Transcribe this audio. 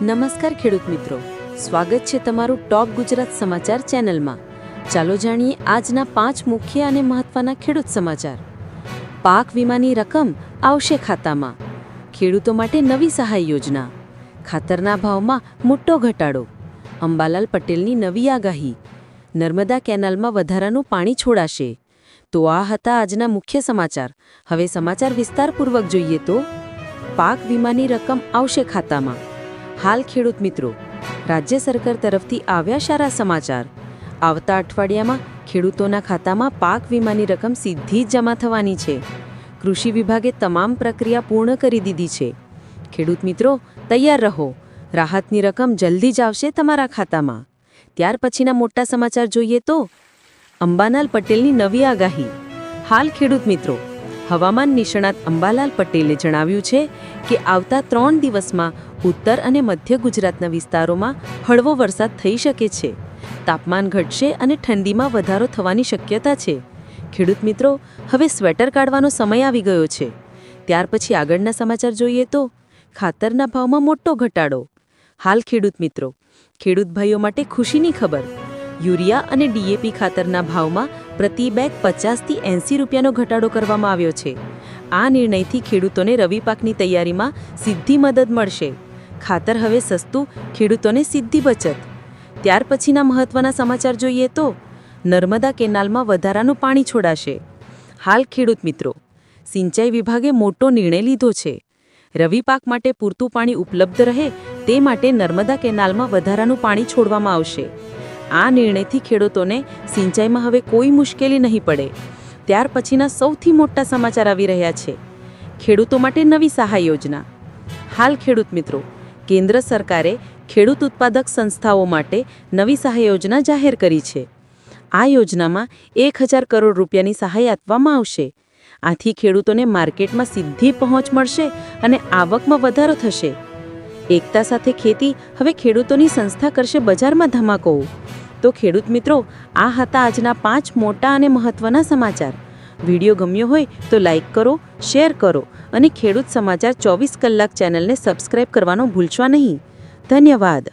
નમસ્કાર ખેડૂત મિત્રો, સ્વાગત છે તમારું ટોપ ગુજરાત સમાચાર ચેનલમાં। ચાલો જાણીએ આજના 5 મુખ્ય અને મહત્વના ખેડૂત સમાચાર। પાક વીમાની રકમ આવશે ખાતામાં। ખેડૂતો માટે નવી સહાય યોજના। ખાતરના ભાવમાં મોટો ઘટાડો। અંબાલાલ પટેલની નવી આગાહી। નર્મદા કેનાલમાં વધારાનું પાણી છોડાશે। તો આ હતા આજના મુખ્ય સમાચાર। હવે સમાચાર વિસ્તારપૂર્વક જોઈએ તો પાક વીમાની રકમ આવશે ખાતામાં। હાલ ખેડૂત મિત્રો, રાજ્ય સરકાર તરફથી આવ્યા સારા સમાચાર। આવતા અઠવાડિયામાં ખેડૂતોના ખાતામાં પાક વીમાની રકમ સીધી જ જમા થવાની છે। કૃષિ વિભાગે તમામ પ્રક્રિયા પૂર્ણ કરી દીધી છે। ખેડૂત મિત્રો તૈયાર રહો, રાહતની રકમ જલ્દી જ આવશે તમારા ખાતામાં। ત્યાર પછીના મોટા સમાચાર જોઈએ તો અંબાલાલ પટેલની નવી આગાહી। હાલ ખેડૂત મિત્રો, હવામાન નિષ્ણાત અંબાલાલ પટેલે જણાવ્યું છે કે આવતા 3 દિવસમાં ઉત્તર અને મધ્ય ગુજરાતના વિસ્તારોમાં હળવો વરસાદ થઈ શકે છે। તાપમાન ઘટશે અને ઠંડીમાં વધારો થવાની શક્યતા છે। ખેડૂત મિત્રો, હવે સ્વેટર કાઢવાનો સમય આવી ગયો છે। ત્યાર પછી આગળના સમાચાર જોઈએ તો ખાતરના ભાવમાં મોટો ઘટાડો। હાલ ખેડૂત મિત્રો, ખેડૂત ભાઈઓ માટે ખુશીની ખબર। યુરિયા અને ડીએપી ખાતરના ભાવમાં પ્રતિ બેગ 50 થી 80 રૂપિયાનો ઘટાડો કરવામાં આવ્યો છે। આ નિર્ણયથી ખેડૂતોને રવિ પાકની તૈયારીમાં સીધી મદદ મળશે। ખાતર હવે સસ્તું, ખેડૂતોને સીધી બચત। ત્યાર પછીના મહત્વના સમાચાર જોઈએ તો નર્મદા કેનાલમાં વધારાનું પાણી છોડાશે। હાલ ખેડૂત મિત્રો, સિંચાઈ વિભાગે મોટો નિર્ણય લીધો છે। રવિ પાક માટે પૂરતું પાણી ઉપલબ્ધ રહે તે માટે નર્મદા કેનાલમાં વધારાનું પાણી છોડવામાં આવશે। આ નિર્ણયથી ખેડૂતોને સિંચાઈમાં હવે કોઈ મુશ્કેલી નહીં પડે। ત્યાર પછીના સૌથી મોટા સમાચાર આવી રહ્યા છે। ખેડૂતો માટે નવી સહાય યોજના। હાલ ખેડૂત મિત્રો, કેન્દ્ર સરકારે ખેડૂત ઉત્પાદક સંસ્થાઓ માટે નવી સહાય યોજના જાહેર કરી છે। આ યોજનામાં 1000 કરોડ રૂપિયાની સહાય આપવામાં આવશે। આથી ખેડૂતોને માર્કેટમાં સીધી પહોંચ મળશે અને આવકમાં વધારો થશે। એકતા સાથે ખેતી હવે ખેડૂતોની સંસ્થા કરશે બજારમાં ધમાકો। તો ખેડૂત મિત્રો, આ હતા આજના 5 મોટા અને મહત્વના સમાચાર। વિડીયો ગમ્યો હોય તો લાઈક કરો, શેર કરો અને ખેડૂત સમાચાર 24 કલાક ચેનલને સબસ્ક્રાઇબ કરવાનું ભૂલશો નહીં। ધન્યવાદ।